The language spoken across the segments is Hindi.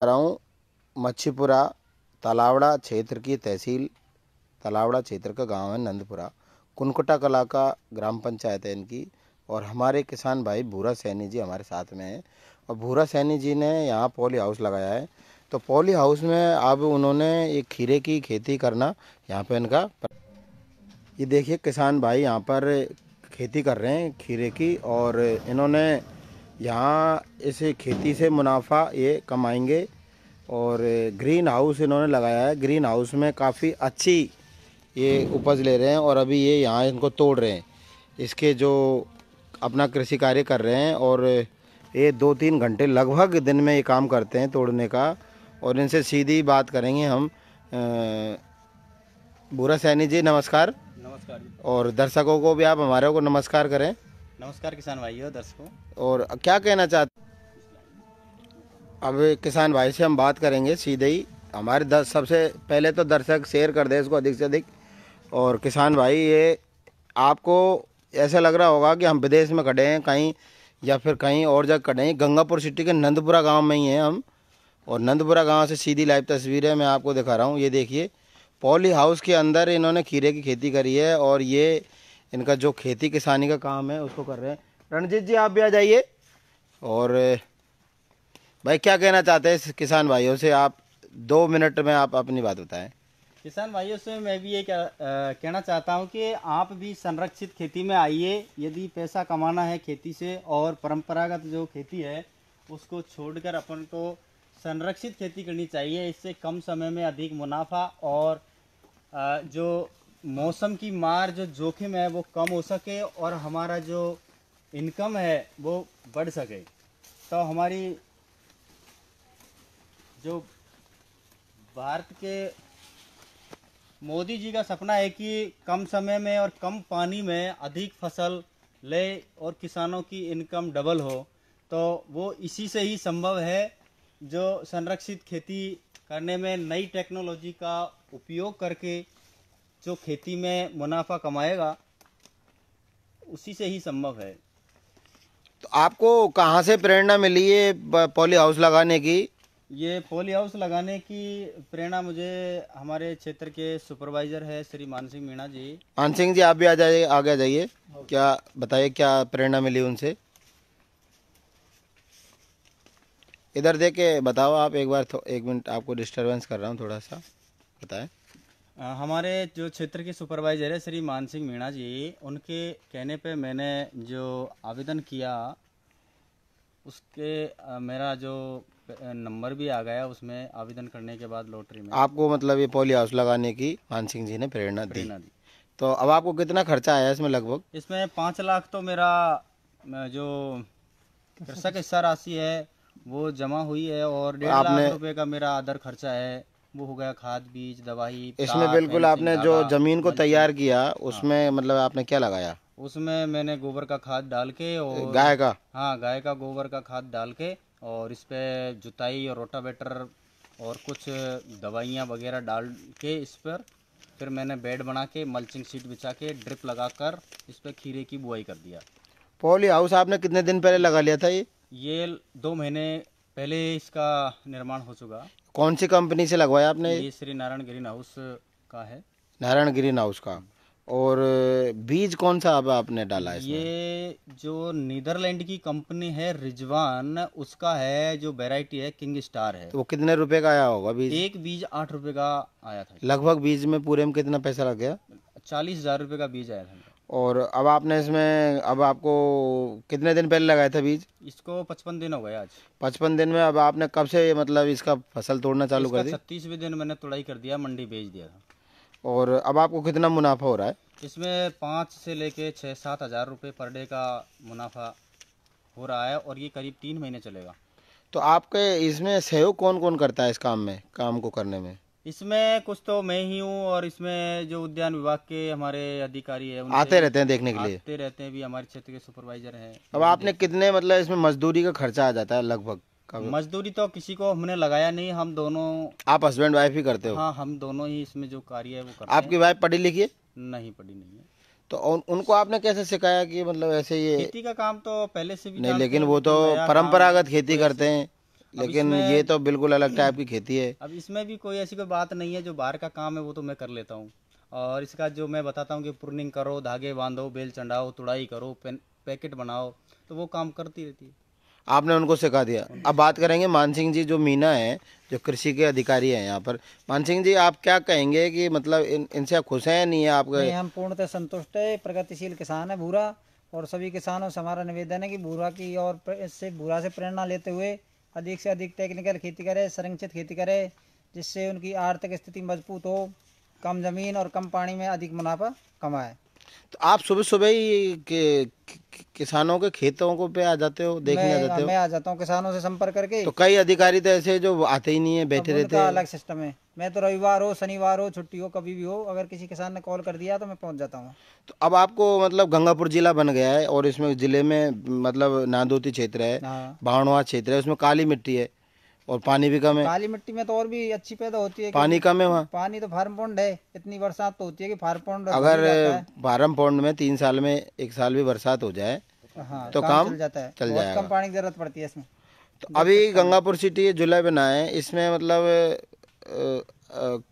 रहा हूँ मच्छीपुरा तलावड़ा क्षेत्र की तहसील तलावड़ा क्षेत्र का गांव है नंदपुरा। कुनकुटा कला का ग्राम पंचायत है इनकी। और हमारे किसान भाई भूरा सैनी जी हमारे साथ में हैं। और भूरा सैनी जी ने यहाँ पॉली हाउस लगाया है। तो पॉली हाउस में अब उन्होंने एक खीरे की खेती करना यहाँ पे इनका, ये देखिए किसान भाई यहाँ पर खेती कर रहे हैं खीरे की। और इन्होंने यहाँ इस खेती से मुनाफा ये कमाएंगे। और ग्रीन हाउस इन्होंने लगाया है। ग्रीन हाउस में काफ़ी अच्छी ये उपज ले रहे हैं। और अभी ये यहाँ इनको तोड़ रहे हैं, इसके जो अपना कृषि कार्य कर रहे हैं। और ये 2-3 घंटे लगभग दिन में ये काम करते हैं तोड़ने का। और इनसे सीधी बात करेंगे हम। भूरा सैनी जी नमस्कार। नमस्कार जी। और दर्शकों को भी आप हमारे को नमस्कार करें। नमस्कार किसान भाइयों दर्शकों। और क्या कहना चाहते, अब किसान भाई से हम बात करेंगे सीधे ही। हमारे सबसे पहले तो दर्शक शेयर कर दे इसको अधिक से अधिक। और किसान भाई ये आपको ऐसा लग रहा होगा कि हम विदेश में खड़े हैं कहीं, या फिर कहीं और जगह खड़े हैं। गंगापुर सिटी के नंदपुरा गांव में ही हैं हम। और नंदपुरा गांव से सीधी लाइव तस्वीरें मैं आपको दिखा रहा हूं। ये देखिए पॉली हाउस के अंदर इन्होंने खीरे की खेती करी है। और ये इनका जो खेती किसानी का काम है उसको कर रहे हैं। रणजीत जी आप भी आ जाइए। और भाई क्या कहना चाहते हैं इस किसान भाइयों से, आप 2 मिनट में आप अपनी बात बताएं। किसान भाइयों से मैं भी ये कहना चाहता हूँ कि आप भी संरक्षित खेती में आइए। यदि पैसा कमाना है खेती से और परंपरागत जो खेती है उसको छोड़कर अपन को संरक्षित खेती करनी चाहिए। इससे कम समय में अधिक मुनाफा और जो मौसम की मार जो जोखिम है वो कम हो सके और हमारा जो इनकम है वो बढ़ सके। तो हमारी जो भारत के मोदी जी का सपना है कि कम समय में और कम पानी में अधिक फसल ले और किसानों की इनकम डबल हो, तो वो इसी से ही संभव है। जो संरक्षित खेती करने में नई टेक्नोलॉजी का उपयोग करके जो खेती में मुनाफा कमाएगा उसी से ही संभव है। तो आपको कहाँ से प्रेरणा मिली ये पॉली हाउस लगाने की? ये पॉली हाउस लगाने की प्रेरणा मुझे हमारे क्षेत्र के सुपरवाइजर है श्री मान सिंह मीणा जी। मान सिंह जी आप भी आ जाइए, आगे आ जाइए। क्या बताइए क्या प्रेरणा मिली उनसे? इधर देख के बताओ आप एक बार। 1 मिनट आपको डिस्टरबेंस कर रहा हूँ थोड़ा सा, बताएं। हमारे जो क्षेत्र के सुपरवाइजर है श्री मान सिंह मीणा जी, उनके कहने पे मैंने जो आवेदन किया उसके मेरा जो नंबर भी आ गया उसमें आवेदन करने के बाद लॉटरी में। आपको मतलब ये पॉली हाउस लगाने की मान सिंह जी ने प्रेरणा दी। तो अब आपको कितना खर्चा आया इसमें लगभग? इसमें 5 लाख तो मेरा जो कृषक हिस्सा राशि है वो जमा हुई है और 1.5 लाख रुपए का मेरा अदर खर्चा है। वो हो गया खाद बीज दवाई। इसमें बिल्कुल आपने जो जमीन को तैयार किया उसमें मतलब आपने क्या लगाया? उसमें मैंने गोबर का खाद डाल के और गाय का, हाँ गाय का गोबर का खाद डाल के और इस पे जुताई और रोटावेटर और कुछ दवाइयाँ वगैरह डाल के इस पर फिर मैंने बेड बना के मल्चिंग शीट बिछा के ड्रिप लगाकर इस पर खीरे की बुआई कर दिया। पॉली हाउस आपने कितने दिन पहले लगा लिया था? ये 2 महीने पहले इसका निर्माण हो चुका। कौन सी कंपनी से लगवाया आपने? ये श्री नारायण ग्रीन हाउस का है। नारायण ग्रीन हाउस का। और बीज कौन सा अब आपने डाला है इसमें? ये जो नीदरलैंड की कंपनी है रिजवान, उसका है जो वैरायटी है किंग स्टार है। तो वो कितने रुपए का आया होगा बीज? एक बीज 8 रुपए का आया था। लगभग बीज में पूरे में कितना पैसा लग गया? 40,000 रुपये का बीज आया था। और अब आपने इसमें, अब आपको कितने दिन पहले लगाया था बीज? इसको 55 दिन हो गए आज। 55 दिन में अब आपने कब से मतलब इसका फसल तोड़ना चालू कर दी? 36वें दिन मैंने तुड़ाई कर दिया, मंडी भेज दिया था। और अब आपको कितना मुनाफा हो रहा है? इसमें 5 से लेके 6-7 हज़ार रुपये पर डे का मुनाफा हो रहा है और ये करीब 3 महीने चलेगा। तो आपके इसमें सहयोग कौन कौन करता है इस काम को करने में? इसमें कुछ तो मैं ही हूँ और इसमें जो उद्यान विभाग के हमारे अधिकारी है आते रहते हैं देखने के लिए? आते रहते हैं भी, हमारे क्षेत्र के सुपरवाइजर हैं। अब आपने कितने मतलब इसमें मजदूरी का खर्चा आ जाता है लगभग? मजदूरी तो किसी को हमने लगाया नहीं, हम दोनों। आप हस्बैंड वाइफ ही करते हो? हाँ, हम दोनों ही इसमें जो कार्य है वो करते हैं। आपकी वाइफ पढ़ी लिखी है? नहीं, पढ़ी नहीं है। तो उनको आपने कैसे सिखाया कि मतलब ऐसे ये खेती का काम तो पहले से भी नहीं, लेकिन वो तो परंपरागत खेती करते हैं। लेकिन ये तो बिल्कुल अलग टाइप की खेती है। अब इसमें भी कोई ऐसी कोई बात नहीं है, जो बाहर का काम है वो तो मैं कर लेता हूँ। और इसका जो मैं बताता हूँ कि प्रूनिंग करो, धागे बांधो, बेल चढ़ाओ, तुड़ाई करो, पैकेट बनाओ, तो वो काम करती रहती है। आपने उनको सिखा दिया। अब बात करेंगे मान सिंह जी जो मीना है, जो कृषि के अधिकारी हैं यहाँ पर। मान सिंह जी, आप क्या कहेंगे कि मतलब इनसे आप खुश हैं या नहीं है आप? नहीं, हम पूर्णतः संतुष्ट है। प्रगतिशील किसान है भूरा, और सभी किसानों से हमारा निवेदन है कि भूरा की और इससे भूरा से प्रेरणा लेते हुए अधिक से अधिक टेक्निकल खेती करे, संरक्षित खेती करे, जिससे उनकी आर्थिक स्थिति मजबूत हो, कम जमीन और कम पानी में अधिक मुनाफा कमाए। तो आप सुबह सुबह ही किसानों के खेतों को पे आ जाते हो, देखने आ जाते हो? मैं आ जाता हूँ किसानों से संपर्क करके। तो कई अधिकारी तो ऐसे जो आते ही नहीं है, बैठे रहते उनका हैं। अलग सिस्टम है। मैं तो रविवार हो, शनिवार हो, छुट्टी हो, कभी भी हो, अगर किसी किसान ने कॉल कर दिया तो मैं पहुंच जाता हूँ। तो अब आपको मतलब गंगापुर जिला बन गया है, और इसमें जिले में मतलब नांदोती क्षेत्र है, हाँ, बावड़वा क्षेत्र है, उसमें काली मिट्टी है और पानी भी कम है। काली मिट्टी में तो और भी अच्छी पैदा होती है, पानी क्योंकि कम है वहाँ। पानी तो फार्म पॉन्ड है, इतनी बरसात तो होती है कि फार्म पॉन्ड भर अगर ही जाता है। फार्म पॉन्ड में 3 साल में 1 साल भी बरसात हो जाए हाँ, तो काम काम चल जाता है। चल बहुत जाएगा। कम पानी की जरूरत पड़ती है इसमें। तो अभी गंगापुर सिटी जुलाई बना है, इसमें मतलब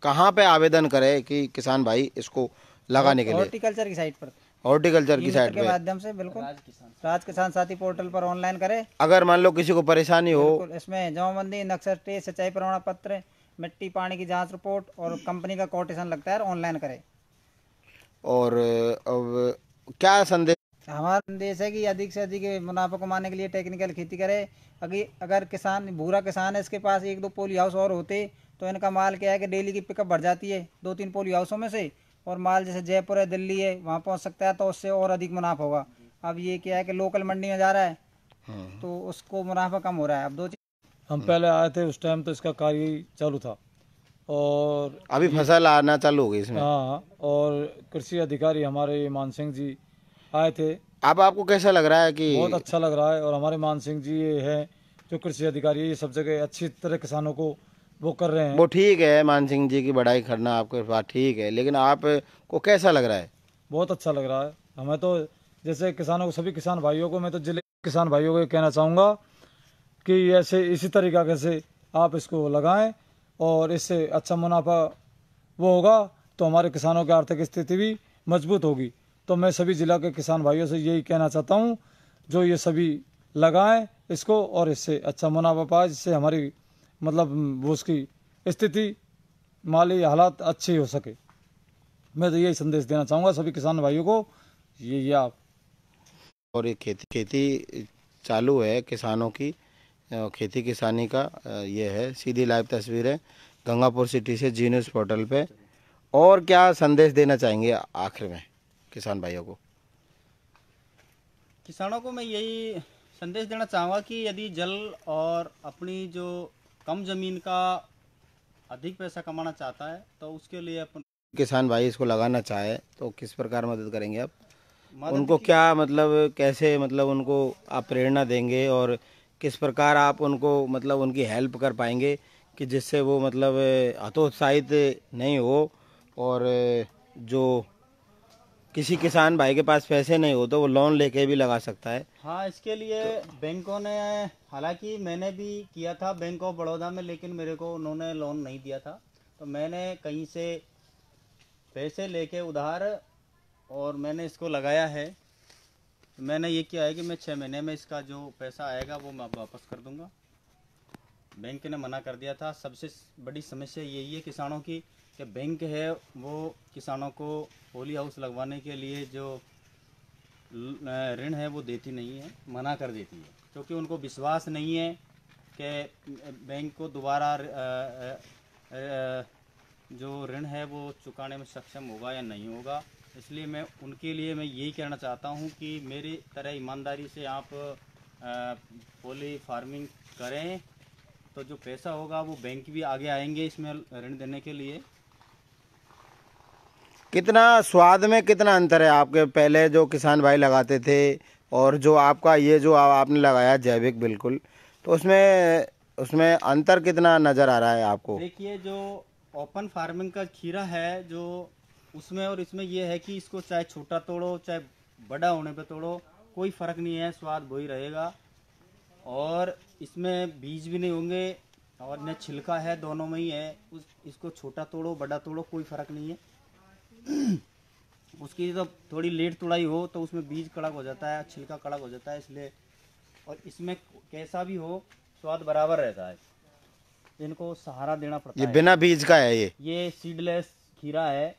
कहाँ पे आवेदन करे कि किसान भाई इसको लगाने के लिए? हॉर्टिकल्चर की साइट पर, हॉर्टिकल्चर की ई-मित्र साइट के पे। माध्यम से बिल्कुल राज किसान साथी पोर्टल पर ऑनलाइन करे। अगर मान लो किसी को परेशानी हो, बिल्कुल, इसमें जमाबंदी, नक्शा टेस्ट, सिंचाई प्रमाण पत्र, मिट्टी पानी की जांच रिपोर्ट और कंपनी का कोटेशन लगता है, ऑनलाइन करे। और अब क्या संदेश? हमारा संदेश है कि अधिक से अधिक मुनाफा कमाने के लिए टेक्निकल खेती करे। अगर किसान भूरा किसान है, इसके पास 1-2 पोली हाउस और होते तो इनका माल क्या है कि डेली की पिकअप बढ़ जाती है 2-3 पोली हाउसों में से, और माल जैसे जयपुर है, दिल्ली है, वहाँ पहुँच सकता है, तो उससे और अधिक मुनाफा होगा। अब ये क्या है कि लोकल मंडी में जा रहा है तो उसको मुनाफा कम हो रहा है। अब दो हम पहले आए थे उस टाइम तो इसका कार्य चालू था, और अभी फसल आना चालू हो गई इसमें। हाँ, और कृषि अधिकारी हमारे मान सिंह जी आए थे। अब आपको कैसा लग रहा है कि? बहुत अच्छा लग रहा है, और हमारे मान सिंह जी ये है जो कृषि अधिकारी है, ये सब जगह अच्छी तरह किसानों को वो कर रहे हैं। वो ठीक है, मान सिंह जी की बड़ाई करना आपके बात ठीक है, लेकिन आपको कैसा लग रहा है? बहुत अच्छा लग रहा है हमें तो। जैसे किसानों को, सभी किसान भाइयों को, मैं तो जिले के किसान भाइयों को ये कहना चाहूँगा कि ऐसे इसी तरीका से आप इसको लगाएं, और इससे अच्छा मुनाफा वो होगा, तो हमारे किसानों की आर्थिक स्थिति भी मजबूत होगी। तो मैं सभी जिला के किसान भाइयों से यही कहना चाहता हूँ, जो ये सभी लगाएं इसको, और इससे अच्छा मुनाफा पाए, जिससे हमारी मतलब वो उसकी स्थिति, माली हालात अच्छी हो सके। मैं तो यही संदेश देना चाहूँगा सभी किसान भाइयों को, ये आप। और ये खेती चालू है किसानों की, खेती किसानी का ये है सीधी लाइव तस्वीर है गंगापुर सिटी से जी न्यूज़ पोर्टल पे। और क्या संदेश देना चाहेंगे आखिर में किसान भाइयों को? किसानों को मैं यही संदेश देना चाहूँगा कि यदि जल और अपनी जो कम ज़मीन का अधिक पैसा कमाना चाहता है, तो उसके लिए अपन किसान भाई इसको लगाना चाहे तो किस प्रकार मदद करेंगे आप? मदद उनको क्या मतलब कैसे मतलब उनको आप प्रेरणा देंगे, और किस प्रकार आप उनको मतलब उनकी हेल्प कर पाएंगे कि जिससे वो मतलब हतोत्साहित नहीं हो, और जो किसी किसान भाई के पास पैसे नहीं हो तो वो लोन लेके भी लगा सकता है? हाँ, इसके लिए बैंकों ने, हालांकि मैंने भी किया था बैंक ऑफ बड़ौदा में, लेकिन मेरे को उन्होंने लोन नहीं दिया था, तो मैंने कहीं से पैसे लेके उधार और मैंने इसको लगाया है। मैंने ये किया है कि मैं 6 महीने में इसका जो पैसा आएगा वो मैं वापस कर दूंगा। बैंक ने मना कर दिया था। सबसे बड़ी समस्या यही है किसानों की कि बैंक है वो किसानों को पोली हाउस लगवाने के लिए जो ऋण है वो देती नहीं है, मना कर देती है, क्योंकि उनको विश्वास नहीं है कि बैंक को दोबारा जो ऋण है वो चुकाने में सक्षम होगा या नहीं होगा। इसलिए मैं उनके लिए मैं यही कहना चाहता हूँ कि मेरी तरह ईमानदारी से आप पोली फार्मिंग करें, तो जो पैसा होगा वो बैंक भी आगे आएंगे इसमें ऋण देने के लिए। कितना स्वाद में कितना अंतर है आपके पहले जो किसान भाई लगाते थे और जो आपका ये जो आपने लगाया जैविक बिल्कुल, तो उसमें अंतर कितना नज़र आ रहा है आपको? देखिए, जो ओपन फार्मिंग का खीरा है जो उसमें और इसमें ये है कि इसको चाहे छोटा तोड़ो चाहे बड़ा होने पे तोड़ो, कोई फ़र्क नहीं है, स्वाद वही रहेगा। और इसमें बीज भी नहीं होंगे और न छिलका है, दोनों में ही है। इसको छोटा तोड़ो बड़ा तोड़ो कोई फर्क नहीं है। उसकी तो थोड़ी लेट तोड़ाई हो तो उसमें बीज कड़क हो जाता है, छिलका कड़क हो जाता है, इसलिए। और इसमें कैसा भी हो स्वाद बराबर रहता है। इनको सहारा देना पड़ता ये है। बिना बीज का है ये सीडलेस खीरा है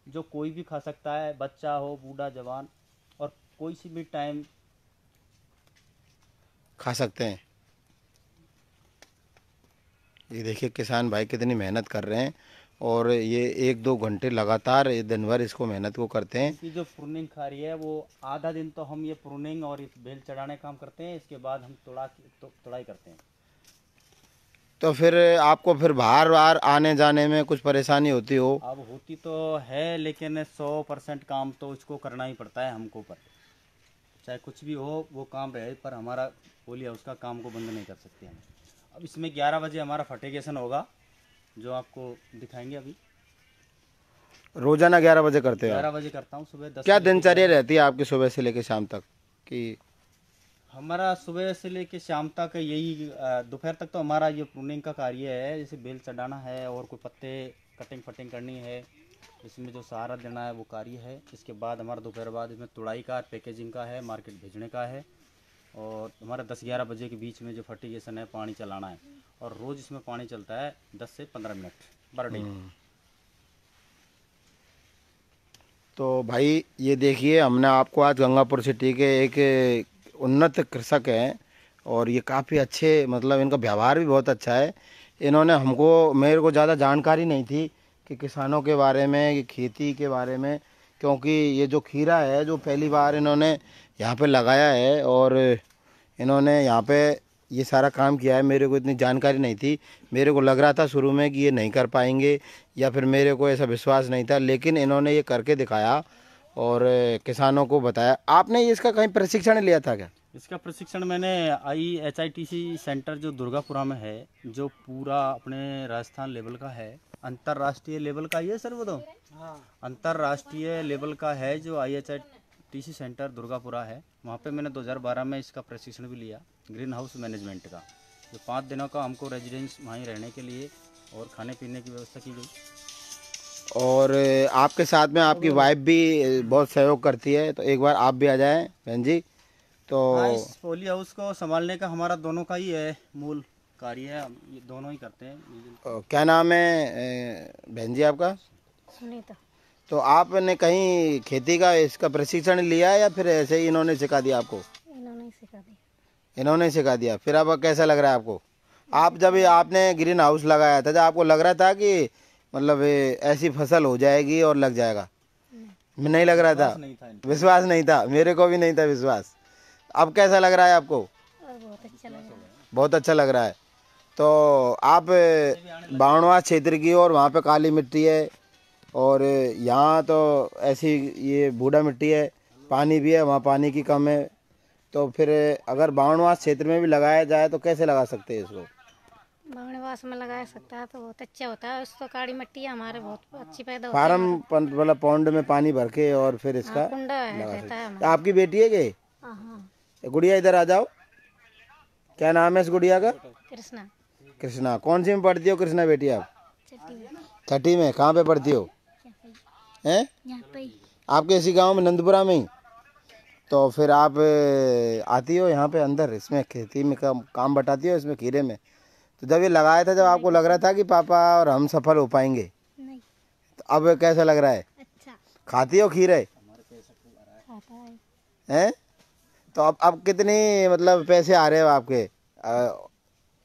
जो कोई भी खा सकता है, बच्चा हो बूढ़ा जवान, और कोई सी भी टाइम खा सकते हैं। ये देखिए किसान भाई कितनी मेहनत कर रहे हैं, और ये 1-2 घंटे लगातार ये दिन भर इसको मेहनत को करते हैं। इसकी जो प्रूनिंग खा रही है वो आधा दिन तो हम ये प्रूनिंग और इस बेल चढ़ाने काम करते हैं, इसके बाद हम तोड़ाई करते हैं। तो फिर आपको फिर बाहर बाहर आने जाने में कुछ परेशानी होती हो? अब होती तो है, लेकिन 100% काम तो इसको करना ही पड़ता है हमको, पर चाहे कुछ भी हो वो काम रहे, पर हमारा पॉली हाउस का काम को बंद नहीं कर सकते हम। अब इसमें 11 बजे हमारा फर्टिगेशन होगा जो आपको दिखाएंगे अभी। रोजाना 11 बजे करते हो? 11 बजे करता हूँ सुबह 10 क्या बजे। दिनचर्या रहती है आपकी सुबह से लेकर शाम तक कि? हमारा सुबह से लेके शाम तक यही दोपहर तक तो हमारा ये प्रूनिंग का कार्य है, जैसे बेल चढ़ाना है और कोई पत्ते कटिंग फटिंग करनी है, इसमें जो सहारा देना है वो कार्य है। इसके बाद हमारा दोपहर बाद इसमें तुड़ाई का, पैकेजिंग का है, मार्केट भेजने का है, और हमारा 10-11 बजे के बीच में जो फर्टिगेशन है पानी चलाना है, और रोज़ इसमें पानी चलता है 10 से 15 मिनट पर डे। तो भाई ये देखिए, हमने आपको आज गंगापुर सिटी के एक उन्नत कृषक हैं, और ये काफ़ी अच्छे, मतलब इनका व्यवहार भी बहुत अच्छा है। इन्होंने हमको, मेरे को ज़्यादा जानकारी नहीं थी कि किसानों के बारे में, कि खेती के बारे में, क्योंकि ये जो खीरा है जो पहली बार इन्होंने यहाँ पे लगाया है, और इन्होंने यहाँ पे ये सारा काम किया है। मेरे को इतनी जानकारी नहीं थी, मेरे को लग रहा था शुरू में कि ये नहीं कर पाएंगे, या फिर मेरे को ऐसा विश्वास नहीं था, लेकिन इन्होंने ये करके दिखाया और किसानों को बताया। आपने इसका कहीं प्रशिक्षण लिया था क्या? इसका प्रशिक्षण मैंने HITC सेंटर जो दुर्गापुरा में है, जो पूरा अपने राजस्थान लेवल का है, अंतर्राष्ट्रीय लेवल का ही है सर वो तो। अंतर्राष्ट्रीय लेवल का है जो HITC सेंटर दुर्गापुरा है, वहाँ पे मैंने 2012 में इसका प्रशिक्षण भी लिया, ग्रीन हाउस मैनेजमेंट का, जो 5 दिनों का हमको रेजिडेंस वहीं रहने के लिए और खाने पीने की व्यवस्था की गई। और आपके साथ में आपकी वाइफ भी बहुत सहयोग करती है, तो एक बार आप भी आ जाएं बहन जी। तो हाँ, इस पॉली हाउस को संभालने का हमारा दोनों का ही है, मूल कार्य है, हम ये दोनों ही करते हैं। क्या नाम है बहन जी आपका? सुनीता। तो आपने कहीं खेती का इसका प्रशिक्षण लिया या फिर ऐसे ही इन्होंने सिखा दिया आपको? इन्होंने ही सिखा दिया। इन्होंने ही सिखा दिया। फिर अब कैसा लग रहा है आपको? आप जब ये आपने ग्रीन हाउस लगाया था, जब आपको लग रहा था कि मतलब ऐसी फसल हो जाएगी और लग जाएगा? नहीं लग रहा था, विश्वास नहीं था, मेरे को भी नहीं था विश्वास। अब कैसा लग रहा है आपको? और बहुत अच्छा लग रहा है। बहुत अच्छा लग रहा है। तो आप बावनवा क्षेत्र की, और वहाँ पे काली मिट्टी है, और यहाँ तो ऐसी ये बूढ़ा मिट्टी है, पानी भी है, वहाँ पानी की कम है। तो फिर अगर बावनवा क्षेत्र में भी लगाया जाए तो कैसे लगा सकते हैं इसको? बावनवास में लगा सकता है तो बहुत अच्छा होता है। उसको काली मिट्टी है हमारे, बहुत अच्छी पैदा होती फार्म मतलब पौंड में पानी भर के और फिर है। इसका कुंडा है, लगा रहता सकते है हैं। हमारा। आपकी बेटी है कि? हाँ। गुड़िया इधर आ जाओ। क्या नाम है इस गुड़िया का? कृष्णा। कृष्णा। कौन सी में पढ़ती हो कृष्णा बेटी आप? छठी में। छठी में। कहाँ पे पढ़ती हो? हैं? यहाँ पे ही। आपके इसी गांव में नंदपुरा में ही? तो फिर आप आती हो यहाँ पे अंदर, इसमें खेती में काम बटाती हो इसमें खीरे में? तो जब ये लगाया था, जब आपको लग रहा था कि पापा और हम सफल हो पाएंगे, नहीं। तो अब कैसा लग रहा है? अच्छा। खाती हो खीरे? खाता है। हैं? तो अब कितनी मतलब पैसे आ रहे हो आपके?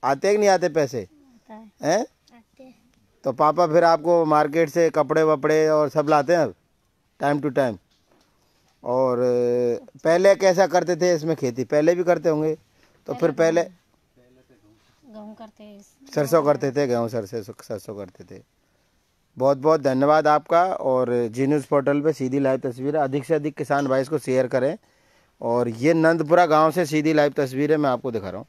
आते कि नहीं आते पैसे? आता है। हैं? आते हैं। तो पापा फिर आपको मार्केट से कपड़े वपड़े और सब लाते हैं अब टाइम टू टाइम? और पहले कैसा करते थे इसमें खेती? पहले भी करते होंगे तो फिर पहले गेहूँ करते हैं। सरसों करते थे, गेहूँ सरसों करते थे। बहुत बहुत धन्यवाद आपका। और जी न्यूज़ पोर्टल पे सीधी लाइव तस्वीरें अधिक से अधिक किसान भाई इसको शेयर करें। और ये नंदपुरा गांव से सीधी लाइव तस्वीरें मैं आपको दिखा रहा हूँ।